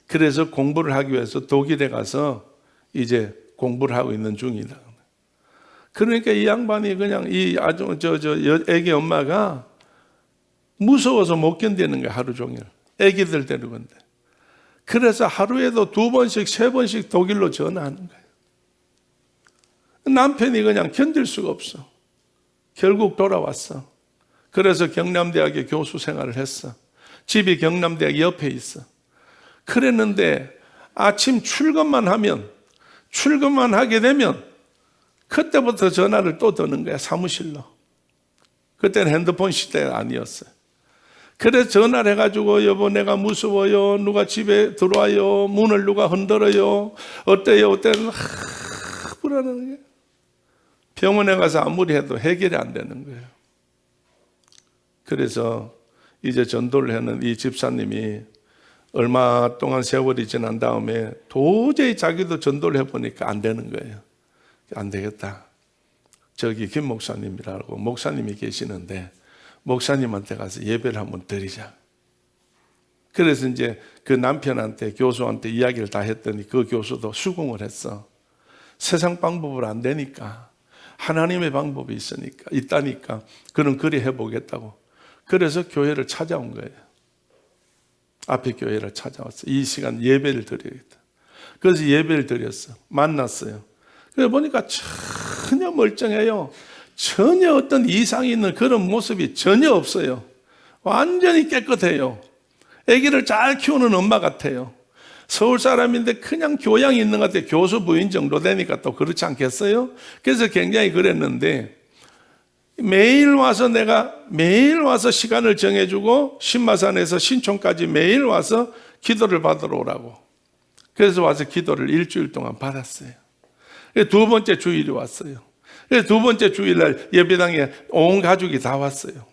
[SPEAKER 1] 그래서 공부를 하기 위해서 독일에 가서 이제 공부를 하고 있는 중이다. 그러니까 이 양반이 그냥 이 애기 엄마가 무서워서 못 견디는 거야. 하루 종일 애기들 데리고인데. 그래서 하루에도 2번씩 3번씩 독일로 전화하는 거예요. 남편이 그냥 견딜 수가 없어. 결국 돌아왔어. 그래서 경남대학에 교수 생활을 했어. 집이 경남대학 옆에 있어. 그랬는데 아침 출근만 하게 되면 그때부터 전화를 또 드는 거야. 사무실로. 그때는 핸드폰 시대가 아니었어요. 그래서 전화를 해가지고 여보 내가 무서워요. 누가 집에 들어와요. 문을 누가 흔들어요. 어때요? 불안한 거예요. 병원에 가서 아무리 해도 해결이 안 되는 거예요. 그래서 이제 전도를 하는 이 집사님이 얼마 동안 세월이 지난 다음에 도저히 자기도 전도를 해보니까 안 되는 거예요. 안 되겠다. 저기 김 목사님이라고 목사님이 계시는데 목사님한테 가서 예배를 한번 드리자. 그래서 이제 그 남편한테 교수한테 이야기를 다 했더니 그 교수도 수긍을 했어. 세상 방법으로 안 되니까 하나님의 방법이 있다니까 그는 그리 해보겠다고. 그래서 교회를 찾아온 거예요. 앞에 교회를 찾아왔어. 이 시간 예배를 드려야겠다. 그래서 예배를 드렸어. 만났어요. 그래 보니까 전혀 멀쩡해요. 전혀 어떤 이상이 있는 그런 모습이 전혀 없어요. 완전히 깨끗해요. 아기를 잘 키우는 엄마 같아요. 서울 사람인데 그냥 교양이 있는 것 같아요. 교수 부인 정도 되니까 또 그렇지 않겠어요? 그래서 굉장히 그랬는데 매일 와서 시간을 정해주고 신마산에서 신촌까지 매일 와서 기도를 받으러 오라고. 그래서 와서 기도를 일주일 동안 받았어요. 두 번째 주일이 왔어요. 그래서 두 번째 주일날 예배당에 온 가족이 다 왔어요.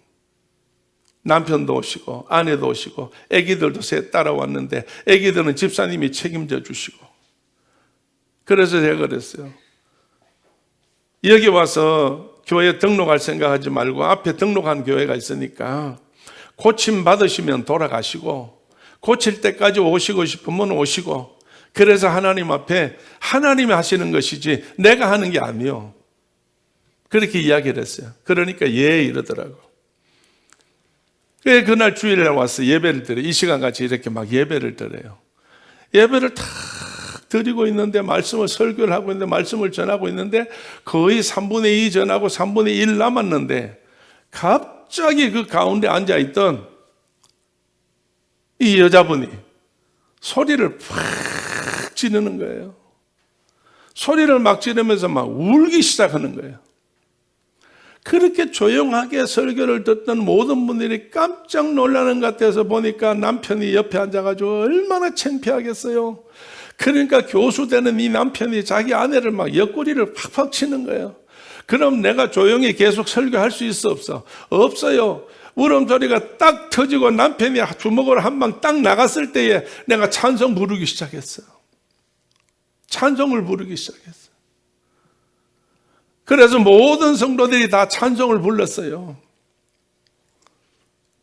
[SPEAKER 1] 남편도 오시고 아내도 오시고 아기들도 셋 따라왔는데 아기들은 집사님이 책임져 주시고. 그래서 제가 그랬어요. 여기 와서 교회 등록할 생각하지 말고 앞에 등록한 교회가 있으니까 고침 받으시면 돌아가시고 고칠 때까지 오시고 싶으면 오시고, 그래서 하나님 앞에 하나님이 하시는 것이지 내가 하는 게 아니요. 그렇게 이야기를 했어요. 그러니까 이러더라고. 그날 주일날 와서 예배를 드려요. 이 시간같이 이렇게 막 예배를 드려요. 예배를 탁 드리고 있는데 말씀을 설교를 하고 있는데 말씀을 전하고 있는데 거의 3분의 2 전하고 3분의 1 남았는데 갑자기 그 가운데 앉아있던 이 여자분이 소리를 팍 지르는 거예요. 소리를 막 지르면서 막 울기 시작하는 거예요. 그렇게 조용하게 설교를 듣던 모든 분들이 깜짝 놀라는 것 같아서 보니까 남편이 옆에 앉아가지고 얼마나 창피하겠어요. 그러니까 교수 되는 이 남편이 자기 아내를 막 옆구리를 팍팍 치는 거예요. 그럼 내가 조용히 계속 설교할 수 있어 없어? 없어요. 울음소리가 딱 터지고 남편이 주먹으로 한 방 딱 나갔을 때에 내가 찬송 부르기 시작했어요. 찬송을 부르기 시작했어요. 그래서 모든 성도들이 다 찬송을 불렀어요.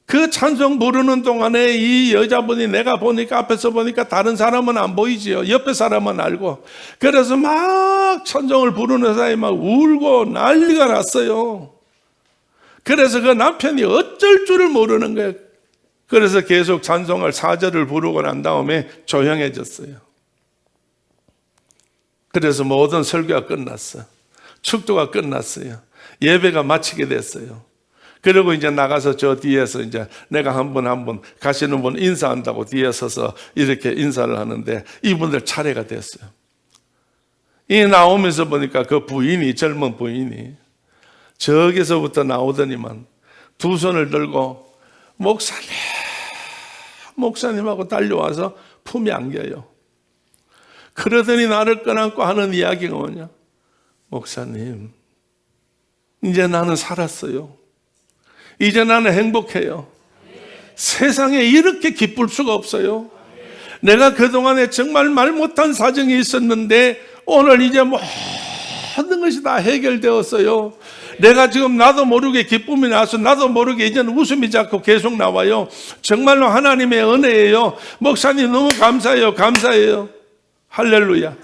[SPEAKER 1] 그 찬송 부르는 동안에 이 여자분이 내가 보니까 앞에서 보니까 다른 사람은 안 보이지요. 옆에 사람은 알고. 그래서 막 찬송을 부르는 사람이 막 울고 난리가 났어요. 그래서 그 남편이 어쩔 줄을 모르는 거예요. 그래서 계속 찬송을 4절을 부르고 난 다음에 조용해졌어요. 그래서 모든 설교가 끝났어요. 축도가 끝났어요. 예배가 마치게 됐어요. 그리고 이제 나가서 저 뒤에서 이제 내가 한 분 가시는 분 인사한다고 뒤에 서서 이렇게 인사를 하는데 이분들 차례가 됐어요. 이 나오면서 보니까 그 부인이, 젊은 부인이 저기서부터 나오더니만 두 손을 들고 목사님하고 달려와서 품에 안겨요. 그러더니 나를 껴안고 하는 이야기가 뭐냐? 목사님, 이제 나는 살았어요. 이제 나는 행복해요. 세상에 이렇게 기쁠 수가 없어요. 내가 그동안에 정말 말 못한 사정이 있었는데 오늘 이제 모든 것이 다 해결되었어요. 내가 지금 나도 모르게 기쁨이 나서 나도 모르게 이제는 웃음이 자꾸 계속 나와요. 정말로 하나님의 은혜예요. 목사님 너무 감사해요. 감사해요. 할렐루야.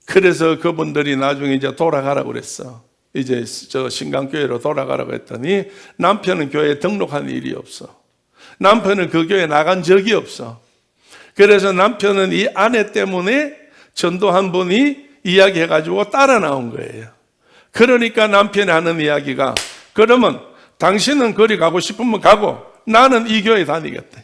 [SPEAKER 1] 그래서 그분들이 나중에 이제 돌아가라고 그랬어. 이제 저 신강교회로 돌아가라고 했더니 남편은 교회에 등록한 일이 없어. 남편은 그 교회에 나간 적이 없어. 그래서 남편은 이 아내 때문에 전도한 분이 이야기해가지고 따라 나온 거예요. 그러니까 남편이 하는 이야기가, 그러면 당신은 거리 가고 싶으면 가고 나는 이 교회 다니겠다.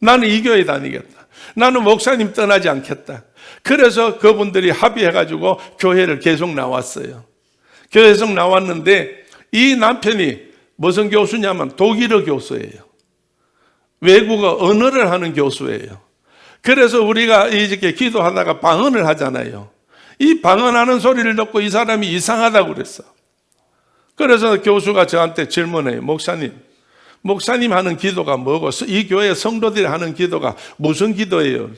[SPEAKER 1] 나는 이 교회 다니겠다. 나는 목사님 떠나지 않겠다. 그래서 그분들이 합의해가지고 교회를 계속 나왔어요. 교회에서 나왔는데 이 남편이 무슨 교수냐면 독일어 교수예요. 외국어 언어를 하는 교수예요. 그래서 우리가 이렇게 기도하다가 방언을 하잖아요. 이 방언하는 소리를 듣고 이 사람이 이상하다고 그랬어. 그래서 교수가 저한테 질문해요. 목사님 하는 기도가 뭐고 이 교회 성도들이 하는 기도가 무슨 기도예요?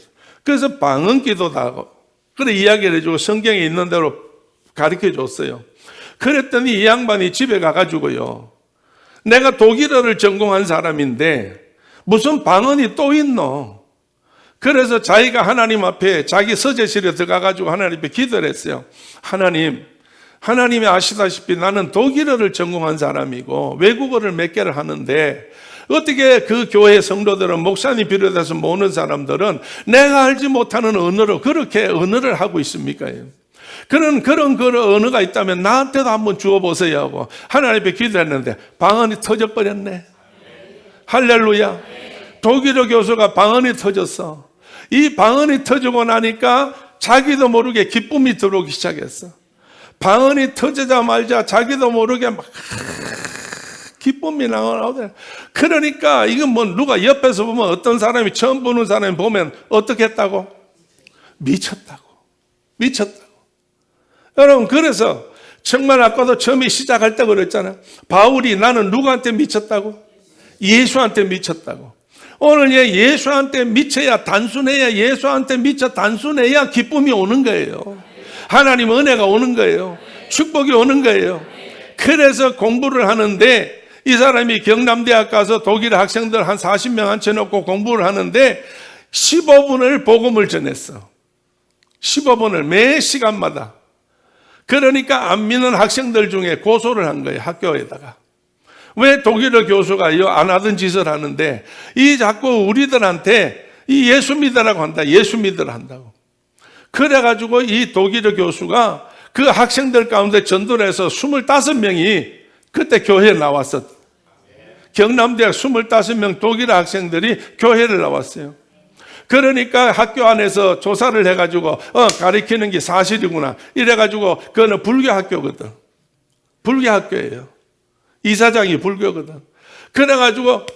[SPEAKER 1] 그래서 방언 기도다고 그래 이야기를 해주고 성경에 있는 대로 가르쳐 줬어요. 그랬더니 이 양반이 집에 가가지고요, 내가 독일어를 전공한 사람인데 무슨 방언이 또 있노? 그래서 자기가 하나님 앞에 자기 서재실에 들어가가지고 하나님 앞에 기도를 했어요. 하나님이 아시다시피 나는 독일어를 전공한 사람이고 외국어를 몇 개를 하는데 어떻게 그 교회 성도들은, 목사님 비롯해서 모는 사람들은 내가 알지 못하는 언어로 그렇게 언어를 하고 있습니까? 그런 언어가 있다면 나한테도 한번 주어보세요 하고 하나님 앞에 기도했는데 방언이 터져버렸네. 할렐루야. 독일어 교수가 방언이 터졌어. 이 방언이 터지고 나니까 자기도 모르게 기쁨이 들어오기 시작했어. 방언이 터지자마자 자기도 모르게 막 기쁨이 나오더라. 그러니까 이건 뭐 누가 옆에서 보면 어떤 사람이 처음 보는 사람이 보면 어떻게 했다고? 미쳤다고. 여러분, 그래서 정말 아까도 처음에 시작할 때 그랬잖아. 바울이 나는 누구한테 미쳤다고? 예수한테 미쳤다고. 오늘 예수한테 미쳐야, 단순해야, 예수한테 미쳐 단순해야 기쁨이 오는 거예요. 하나님 은혜가 오는 거예요. 축복이 오는 거예요. 그래서 공부를 하는데 이 사람이 경남대학 가서 독일 학생들 한 40명 앉혀놓고 공부를 하는데 15분을 복음을 전했어. 15분을 매 시간마다. 그러니까 안 믿는 학생들 중에 고소를 한 거예요. 학교에다가. 왜 독일어 교수가 안 하던 짓을 하는데 이 자꾸 우리들한테 이 예수 믿으라고 한다. 예수 믿으라 한다고. 그래가지고 이 독일어 교수가 그 학생들 가운데 전도를 해서 25명이 그때 교회에 나왔어. 경남대학 25명 독일어 학생들이 교회를 나왔어요. 그러니까 학교 안에서 조사를 해가지고 가르치는 게 사실이구나 이래가지고 그거는 불교 학교거든. 불교 학교예요. 이사장이 불교거든. 그래가지고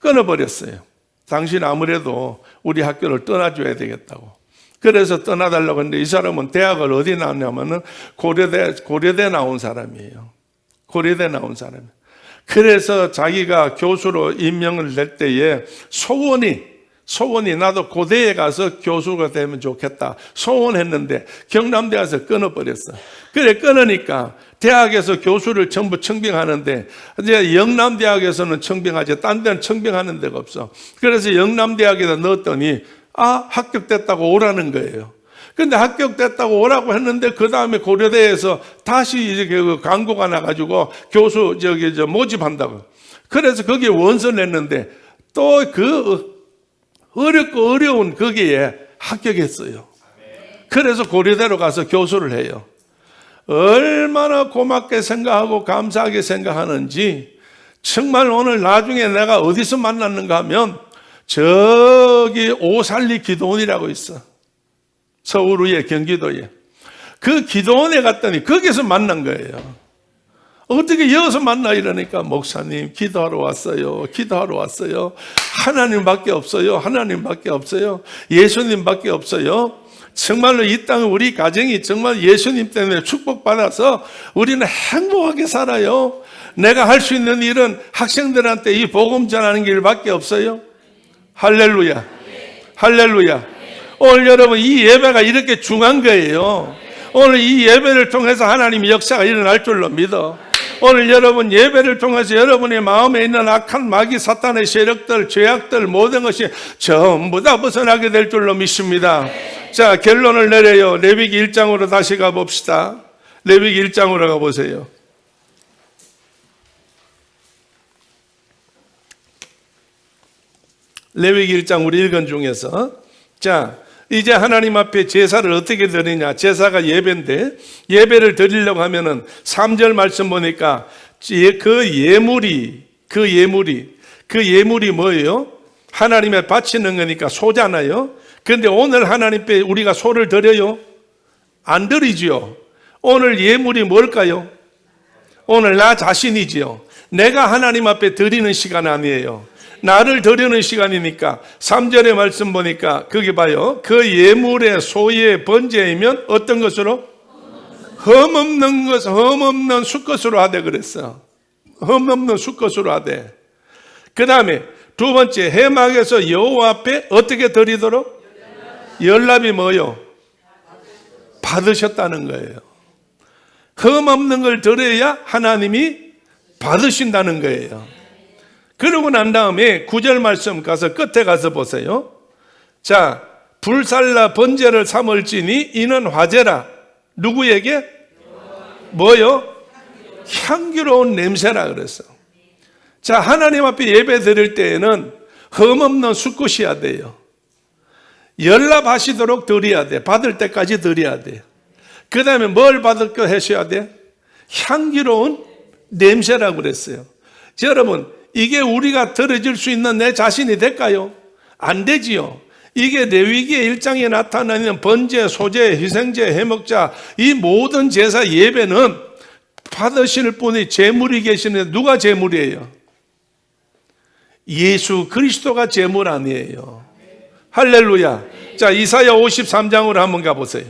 [SPEAKER 1] 끊어버렸어요. 당신 아무래도 우리 학교를 떠나줘야 되겠다고. 그래서 떠나달라고 했는데 이 사람은 대학을 어디 나왔냐면은 고려대 나온 사람이에요. 고려대 나온 사람이에요. 그래서 자기가 교수로 임명을 낼 때에 소원이 나도 고대에 가서 교수가 되면 좋겠다. 소원했는데 경남대학에서 끊어버렸어. 그래 끊으니까 대학에서 교수를 전부 청빙하는데 이제 영남대학에서는 청빙하지 딴 데는 청빙하는 데가 없어. 그래서 영남대학에다 넣었더니 합격됐다고 오라는 거예요. 근데 합격됐다고 오라고 했는데 그 다음에 고려대에서 다시 이제 그 광고가 나가지고 교수 모집한다고. 그래서 거기에 원서 냈는데 또 그 어렵고 어려운 거기에 합격했어요. 그래서 고려대로 가서 교수를 해요. 얼마나 고맙게 생각하고 감사하게 생각하는지 정말 오늘 나중에 내가 어디서 만났는가 하면 저기 오살리 기도원이라고 있어. 서울 위에 경기도에. 그 기도원에 갔더니 거기서 만난 거예요. 어떻게 여기서 만나 이러니까 목사님 기도하러 왔어요. 하나님밖에 없어요. 예수님밖에 없어요. 정말로 이 땅 우리 가정이 정말 예수님 때문에 축복받아서 우리는 행복하게 살아요. 내가 할 수 있는 일은 학생들한테 이 복음 전하는 길밖에 없어요. 할렐루야. 오늘 여러분 이 예배가 이렇게 중요한 거예요. 오늘 이 예배를 통해서 하나님의 역사가 일어날 줄로 믿어. 오늘 여러분 예배를 통해서 여러분의 마음에 있는 악한 마귀 사탄의 세력들, 죄악들 모든 것이 전부 다 벗어나게 될 줄로 믿습니다. 자, 결론을 내려요. 레위기 1장으로 다시 가봅시다. 레위기 1장으로 가보세요. 레위기 1장 우리 읽은 중에서 자, 이제 하나님 앞에 제사를 어떻게 드리냐. 제사가 예배인데 예배를 드리려고 하면은 3절 말씀 보니까 그 예물이 뭐예요? 하나님에 바치는 거니까 소잖아요. 그런데 오늘 하나님 앞에 우리가 소를 드려요? 안 드리지요. 오늘 예물이 뭘까요? 오늘 나 자신이지요. 내가 하나님 앞에 드리는 시간 아니에요. 나를 드리는 시간이니까 3절의 말씀 보니까 거기 봐요. 그 예물의 소의 번제이면 어떤 것으로? 흠없는 수것으로 하되 그랬어. 흠없는 수것으로 하되. 그 다음에 두 번째 회막에서 여호와 앞에 어떻게 드리도록? 연락이 뭐요? 받으셨다는 거예요. 흠없는 걸 드려야 하나님이 받으신다는 거예요. 그러고 난 다음에 9절 말씀 가서 끝에 가서 보세요. 자, 불살라 번제를 삼을지니 이는 화제라. 누구에게? 뭐요? 향기로운 냄새라 그랬어. 자, 하나님 앞에 예배 드릴 때에는 흠없는 수컷이어야 돼요. 연락하시도록 드려야 돼. 받을 때까지 드려야 돼. 그 다음에 뭘 받을 거 하셔야 돼? 향기로운 냄새라고 그랬어요. 자, 여러분, 이게 우리가 드려질 수 있는 내 자신이 될까요? 안 되지요. 이게 레위기의 1장에 나타나는 번제, 소제, 희생제, 해먹자, 이 모든 제사 예배는 받으실 분이 제물이 계시는데 누가 제물이에요? 예수 그리스도가 제물 아니에요. 할렐루야. 자, 이사야 53장으로 한번 가보세요.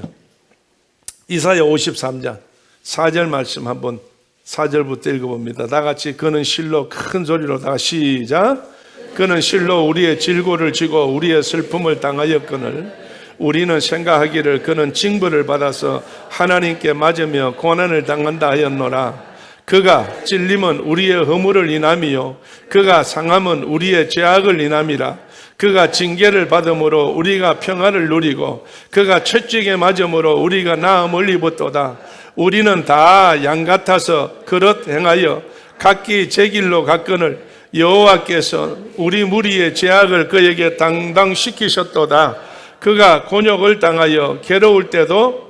[SPEAKER 1] 이사야 53장 4절 말씀 한번 4절부터 읽어봅니다. 다 같이 그는 실로 큰 소리로 다 시작. 그는 실로 우리의 질고를 지고 우리의 슬픔을 당하였거늘 우리는 생각하기를 그는 징벌을 받아서 하나님께 맞으며 고난을 당한다 하였노라. 그가 찔림은 우리의 허물을 인함이요 그가 상함은 우리의 죄악을 인함이라. 그가 징계를 받음으로 우리가 평화를 누리고 그가 채찍에 맞음으로 우리가 나음을 입었도다. 우리는 다 양 같아서 그릇 행하여 각기 제 길로 갔거늘 여호와께서 우리 무리의 죄악을 그에게 당당시키셨도다. 그가 곤욕을 당하여 괴로울 때도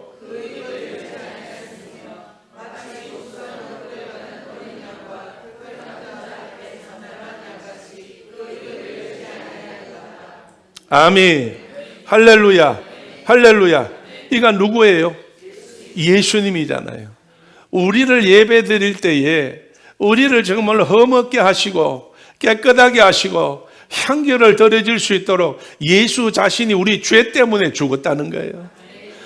[SPEAKER 1] 아멘. 할렐루야. 할렐루야. 이가 누구예요? 예수님이잖아요. 우리를 예배 드릴 때에 우리를 정말 흠없게 하시고 깨끗하게 하시고 향기를 더해질 수 있도록 예수 자신이 우리 죄 때문에 죽었다는 거예요.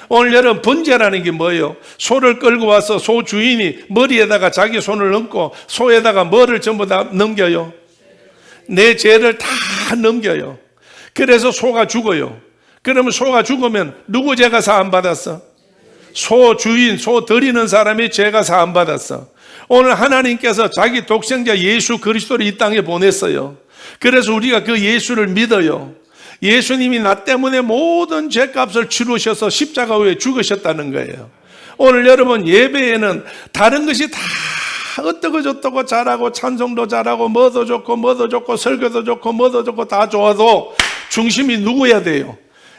[SPEAKER 1] 오늘 여러분, 번제라는 게 뭐예요? 소를 끌고 와서 소 주인이 머리에다가 자기 손을 얹고 소에다가 뭐를 전부 다 넘겨요? 내 죄를 다 넘겨요. 그래서 소가 죽어요. 그러면 소가 죽으면 누구 죄가 사함받았어? 소 주인, 소 드리는 사람이 죄가 사함받았어. 오늘 하나님께서 자기 독생자 예수 그리스도를 이 땅에 보냈어요. 그래서 우리가 그 예수를 믿어요. 예수님이 나 때문에 모든 죄값을 치르셔서 십자가 위에 죽으셨다는 거예요. 오늘 여러분, 예배에는 다른 것이 다 어떠고 저떠고 잘하고 찬송도 잘하고 뭐도 좋고 설교도 좋고 뭐도 좋고 다 좋아도 중심이 누구여야 돼요?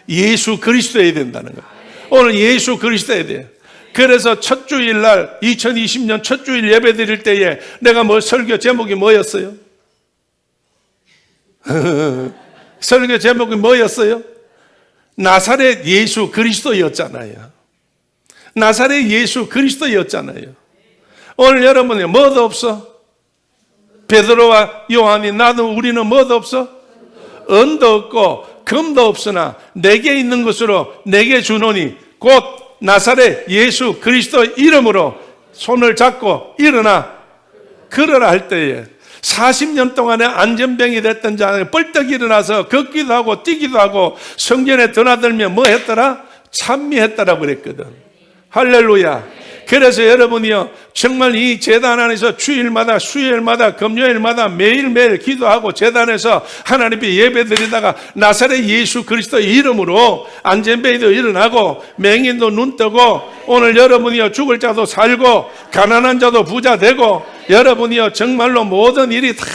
[SPEAKER 1] 예수 그리스도여야 된다는 거예요. 오늘 예수 그리스도여야 돼요. 그래서 첫 주일날 2020년 첫 주일 예배 드릴 때에 내가 설교 제목이 뭐였어요? 설교 제목이 뭐였어요? 나사렛 예수 그리스도였잖아요. 나사렛 예수 그리스도였잖아요. 오늘 여러분이 뭐도 없어? 베드로와 요한이 나도 우리는 뭐도 없어? 은도 없고 금도 없으나 내게 있는 것으로 내게 주노니 곧 나사렛 예수 그리스도 이름으로 손을 잡고 일어나 걸으라 할 때에 40년 동안에 안전병이 됐던 자는 벌떡 일어나서 걷기도 하고 뛰기도 하고 성전에 드나들며 뭐 했더라? 찬미했다라고 그랬거든. 할렐루야. 그래서 여러분이요, 정말 이 제단 안에서 주일마다 수요일마다 금요일마다 매일매일 기도하고 제단에서 하나님께 예배드리다가 나사렛 예수 그리스도 이름으로 안전병도 일어나고 맹인도 눈 뜨고 오늘 여러분이요, 죽을 자도 살고 가난한 자도 부자 되고 여러분이요, 정말로 모든 일이 다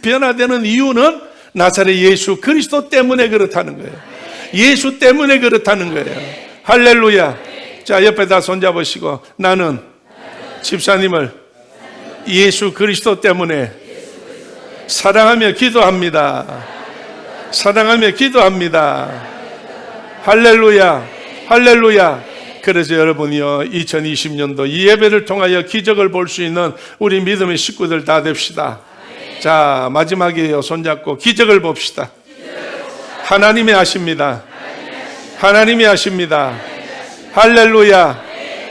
[SPEAKER 1] 변화되는 이유는 나사렛 예수 그리스도 때문에 그렇다는 거예요. 예수 때문에 그렇다는 거예요. 할렐루야. 자, 옆에다 손잡으시고 나는 집사님을 예수 그리스도 때문에 사랑하며 기도합니다. 사랑하며 기도합니다. 할렐루야. 할렐루야. 그래서 여러분이요, 2020년도 이 예배를 통하여 기적을 볼 수 있는 우리 믿음의 식구들 다 됩시다. 자, 마지막이에요. 손잡고 기적을 봅시다. 하나님이 하십니다. 하나님이 하십니다. 할렐루야.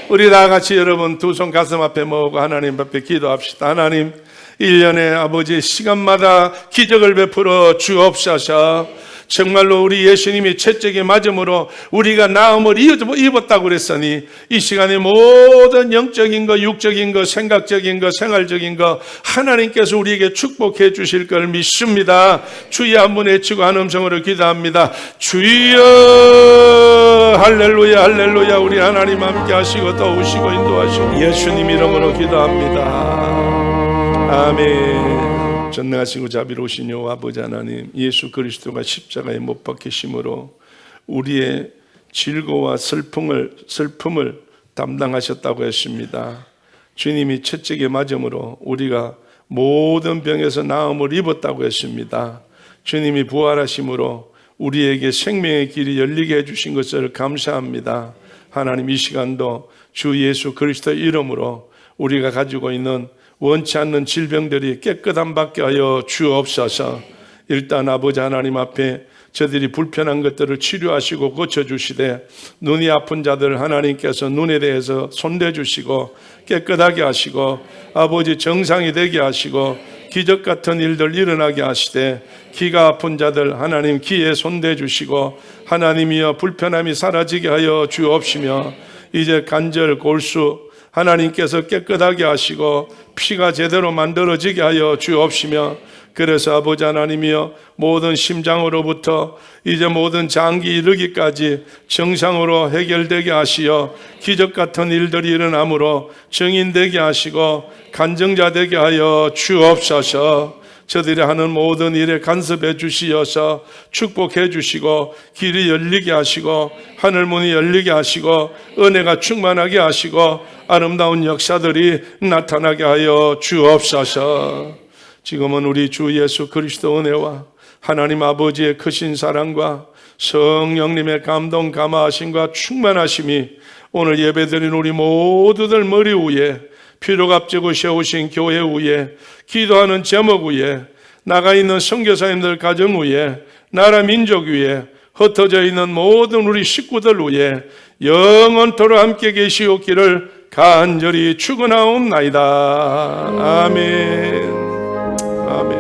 [SPEAKER 1] 우리 다 같이 여러분 두 손 가슴 앞에 모으고 하나님 앞에 기도합시다. 하나님, 1년에 아버지 시간마다 기적을 베풀어 주옵소서. 정말로 우리 예수님이 채찍에 맞음으로 우리가 나음을 입었다고 그랬으니 이 시간에 모든 영적인 것, 육적인 것, 생각적인 것, 생활적인 것 하나님께서 우리에게 축복해 주실 걸 믿습니다. 주여 한번 외치고 한 음성으로 기도합니다. 주여. 할렐루야. 할렐루야. 우리 하나님 함께 하시고 도우시고 인도하시고 예수님 이름으로 기도합니다. 아멘. 전능하시고 자비로우신 여호와 아버지 하나님, 예수 그리스도가 십자가에 못 박히심으로 우리의 질고와 슬픔을 담당하셨다고 했습니다. 주님이 채찍에 맞음으로 우리가 모든 병에서 나음을 입었다고 했습니다. 주님이 부활하심으로 우리에게 생명의 길이 열리게 해주신 것을 감사합니다. 하나님, 이 시간도 주 예수 그리스도의 이름으로 우리가 가지고 있는 원치 않는 질병들이 깨끗함 받게 하여 주옵소서. 일단 아버지 하나님 앞에 저들이 불편한 것들을 치료하시고 고쳐주시되, 눈이 아픈 자들 하나님께서 눈에 대해서 손대주시고 깨끗하게 하시고 아버지 정상이 되게 하시고 기적 같은 일들 일어나게 하시되, 귀가 아픈 자들 하나님 귀에 손대주시고 하나님이여 불편함이 사라지게 하여 주옵시며, 이제 관절 골수 하나님께서 깨끗하게 하시고 피가 제대로 만들어지게 하여 주옵시며, 그래서 아버지 하나님이여 모든 심장으로부터 이제 모든 장기 이르기까지 정상으로 해결되게 하시어 기적 같은 일들이 일어나므로 증인되게 하시고 간증자 되게 하여 주옵소서. 저들이 하는 모든 일에 간섭해 주시어서 축복해 주시고 길이 열리게 하시고 하늘문이 열리게 하시고 은혜가 충만하게 하시고 아름다운 역사들이 나타나게 하여 주옵소서. 지금은 우리 주 예수 그리스도 은혜와 하나님 아버지의 크신 사랑과 성령님의 감동 감화하심과 충만하심이 오늘 예배드린 우리 모두들 머리 위에, 피로 값지고 세우신 교회 위에, 기도하는 제목 위에, 나가 있는 선교사님들 가정 위에, 나라 민족 위에, 흩어져 있는 모든 우리 식구들 위에 영원토록 함께 계시옵기를 간절히 축원하옵나이다. 아멘. 아멘.